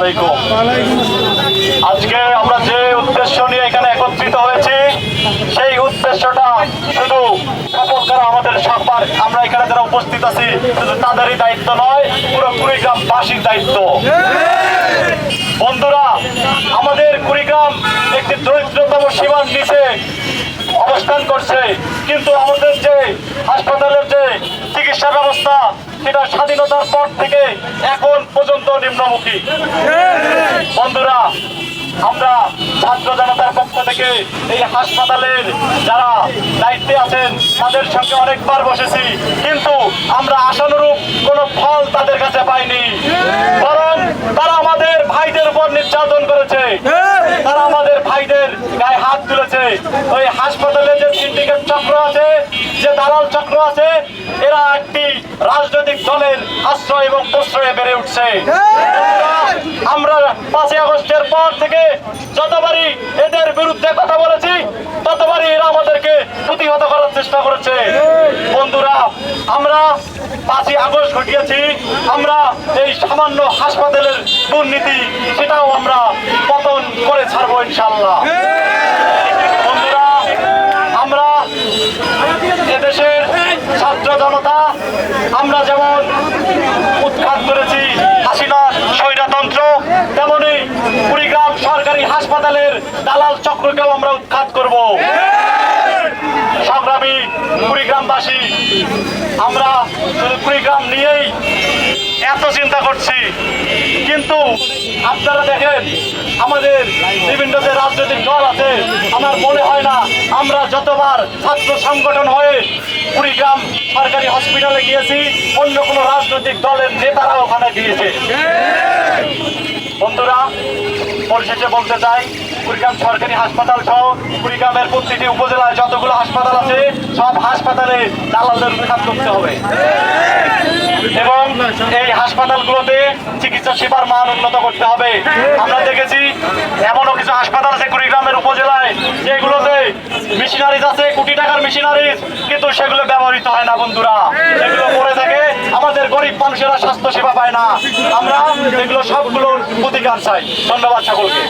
আলাইকুম। আজকে আমরা যে উদ্দেশ্য নিয়ে এখানে একত্রিত হয়েছি সেই উদ্দেশ্যটা শুধু সফল করা আমাদের সবার, আমরা এখানে যারা উপস্থিত আছি শুধু তাদেরই দায়িত্ব নয়, পুরো কুড়িগ্রামবাসীর দায়িত্ব। বন্ধুরা, আমাদের কুড়িগ্রাম একটি দরিদ্রতম সীমার নিচে অবস্থান করছে, কিন্তু আমাদের যে হাসপাতালের যে চিকিৎসা ব্যবস্থা সেটা স্বাধীনতার পর থেকে এখন পর্যন্ত নিম্নমুখী। বন্ধুরা, আমরা ছাত্র জনতার পক্ষ থেকে এই হাসপাতালের যারা দায়িত্বে আছেন তাদের সঙ্গে অনেকবার বসেছি, কিন্তু আমরা আশানুরূপ কোনো ফল তাদের কাছে পাইনি। বরং তারা আমাদের ভাইদের উপর নির্যাতন করেছে, তারা আমাদের ভাইদের গায়ে হাত তুলেছে। ওই হাসপাতালে যে সিন্ডিকেট চক্র আছে, যে দালাল চক্র আছে, এরা একটি রাজনৈতিক দলের আশ্রয় এবং প্রশ্রয়ে বেড়ে উঠছে। আমরা 5ই আগস্টের পর থেকে যতবারই এদের বিরুদ্ধে কথা বলেছি ততবারই এরা আমাদেরকে প্রতিহত করার চেষ্টা করেছে। বন্ধুরা, আমরা 5ই আগস্ট ঘটিয়েছি, আমরা এই সামান্য হাসপাতালের দুর্নীতি সেটাও আমরা পতন করে ছাড়বো ইনশাল্লাহ। বন্ধুরা, আমরা এদেশের ছাত্র জনতা আমরা যেমন উৎখাত করেছি হাসিনার স্বৈরতন্ত্র, তেমনি কুড়িগ্রাম সরকারি হাসপাতালের দালাল চক্রকেও আমরা উৎখাত করব। সংগ্রামী কুড়িগ্রামবাসী, আমরা শুধু কুড়িগ্রাম নিয়েই এত চিন্তা করছি, কিন্তু আপনারা দেখেন আমাদের বিভিন্ন যে রাজনৈতিক দল আছে, আমার মনে হয় না আমরা যতবার ছাত্র সংগঠন হয়ে কুড়িগ্রাম সরকারি হসপিটালে গিয়েছি অন্য কোনো রাজনৈতিক দলের নেতারা ওখানে গিয়েছে। বন্ধুরা, পরিশেষে বলতে চাই, কুড়িগ্রাম সরকারি হাসপাতাল সহ কুড়িগ্রামের প্রতিটি উপজেলায় যতগুলো হাসপাতাল আছে সব হাসপাতালে দালালদের উৎখাত করতে হবে এবং এই হাসপাতালগুলোতে চিকিৎসা সেবার মান উন্নত করতে হবে। আমরা দেখেছি এমনও কিছু হাসপাতাল আছে কুড়িগ্রামের উপজেলায় যেগুলোতে মেশিনারিজ আছে, কোটি টাকার মেশিনারিজ, কিন্তু সেগুলো ব্যবহৃত হয় না। বন্ধুরা, এগুলো পড়ে থাকে, আমাদের গরিব মানুষেরা স্বাস্থ্য সেবা পায় না। আমরা এগুলো সবগুলোর প্রতিকার চাই। ধন্যবাদ সকলকে।